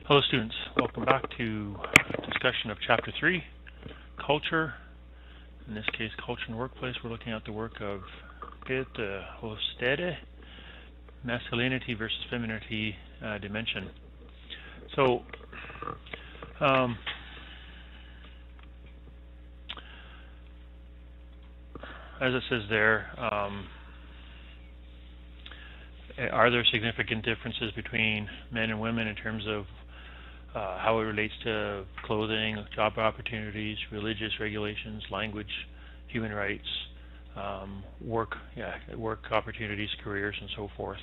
Hello students, welcome back to discussion of Chapter 3, Culture. In this case, Culture in the Workplace. We're looking at the work of Peter Hofstede, Masculinity versus Femininity Dimension. So, as it says there, are there significant differences between men and women in terms of how it relates to clothing, job opportunities, religious regulations, language, human rights, work opportunities, careers, and so forth.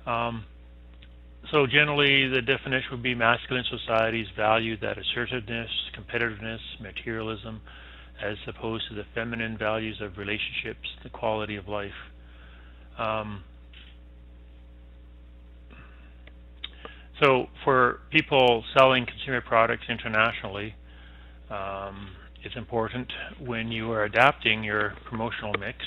So generally, the definition would be masculine societies value that assertiveness, competitiveness, materialism, as opposed to the feminine values of relationships, the quality of life. So for people selling consumer products internationally, it's important when you are adapting your promotional mix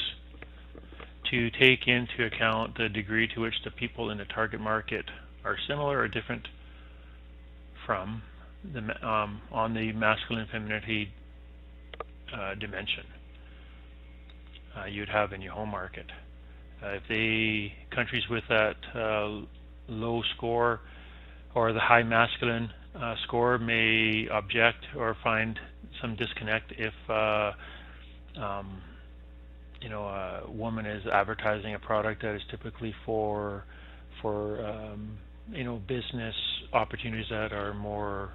to take into account the degree to which the people in the target market are similar or different from the on the masculine femininity dimension you'd have in your home market. If the countries with that low score or the high masculine score may object or find some disconnect if a woman is advertising a product that is typically for business opportunities that are more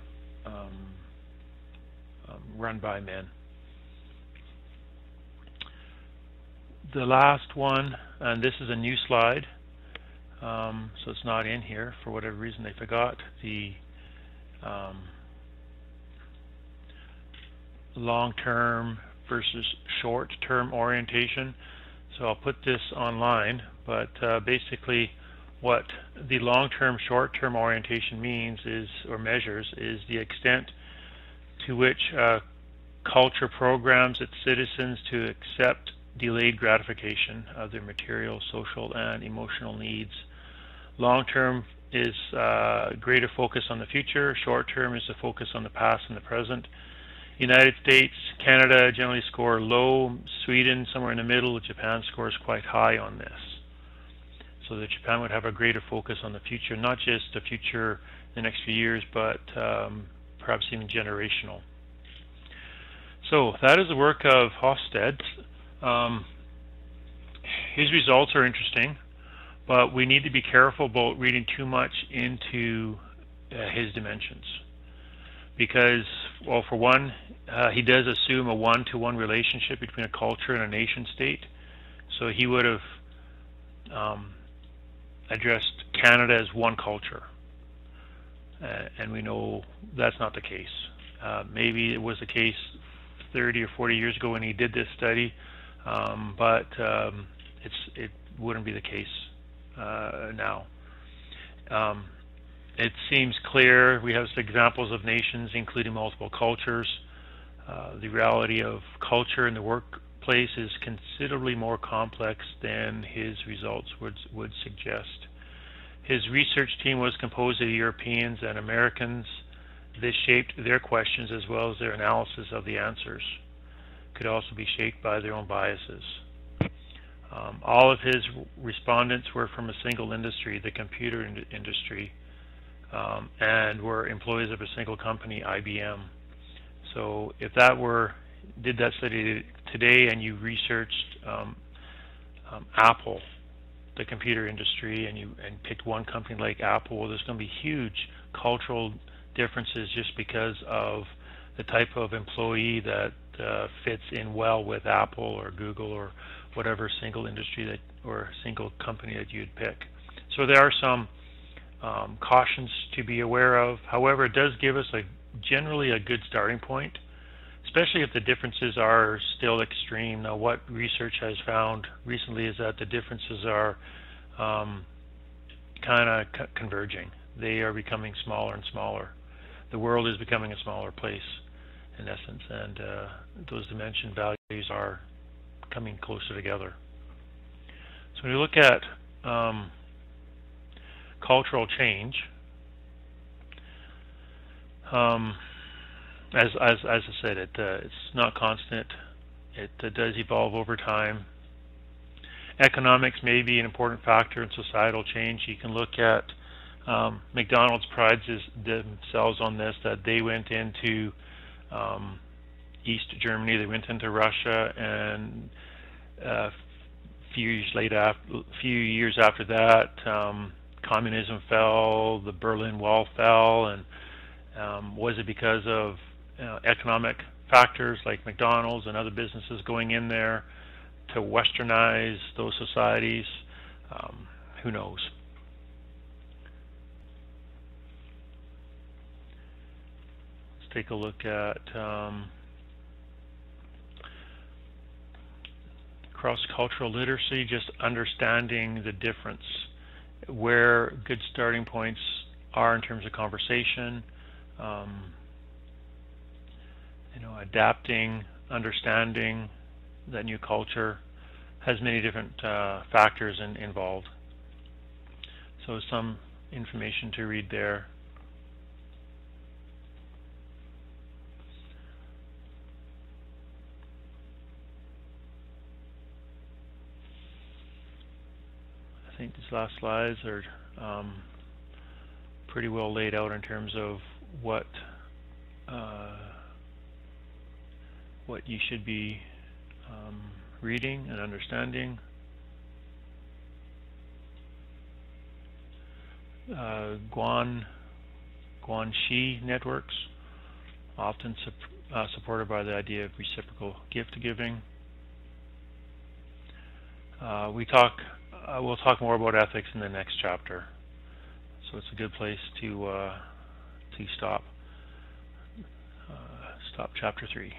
run by men. The last one, and this is a new slide, so it's not in here for whatever reason they forgot the long-term versus short-term orientation. So I'll put this online, but basically what the long-term short-term orientation means is, or measures, is the extent to which culture programs its citizens to accept delayed gratification of their material, social, and emotional needs. Long-term is greater focus on the future. Short-term is a focus on the past and the present. United States, Canada generally score low. Sweden somewhere in the middle. Japan scores quite high on this. So that Japan would have a greater focus on the future, not just the future in the next few years, but perhaps even generational. So that is the work of Hofstede. His results are interesting, but we need to be careful about reading too much into his dimensions. Because, well, for one, he does assume a one-to-one relationship between a culture and a nation state. So he would have addressed Canada as one culture. And we know that's not the case. Maybe it was the case 30 or 40 years ago when he did this study, but it wouldn't be the case now. It seems clear we have examples of nations including multiple cultures. The reality of culture in the workplace is considerably more complex than his results would suggest. His research team was composed of Europeans and Americans. This shaped their questions as well as their analysis of the answers. Could also be shaped by their own biases. All of his respondents were from a single industry, the computer industry, and were employees of a single company, IBM. So if that did that study today and you researched Apple, the computer industry, and picked one company like Apple, well, there's going to be huge cultural differences just because of the type of employee that fits in well with Apple or Google or whatever single industry or single company that you'd pick. So there are some cautions to be aware of. However, it does give us generally a good starting point, especially if the differences are still extreme. Now, what research has found recently is that the differences are kind of converging. They are becoming smaller and smaller. The world is becoming a smaller place, in essence, and those dimension values are coming closer together. So when you look at cultural change, As I said, it's not constant. It does evolve over time. Economics may be an important factor in societal change. You can look at McDonald's prides themselves on this, that they went into East Germany, they went into Russia, and a few years after that, communism fell, the Berlin Wall fell, and was it because of economic factors like McDonald's and other businesses going in there to westernize those societies? Who knows? Let's take a look at cross-cultural literacy, just understanding the difference, where good starting points are in terms of conversation, adapting, understanding that new culture has many different factors involved. So some information to read there. I think these last slides are pretty well laid out in terms of what you should be reading and understanding. Guanxi networks, often supported by the idea of reciprocal gift giving. We'll talk more about ethics in the next chapter, so it's a good place to stop. Stop chapter 3.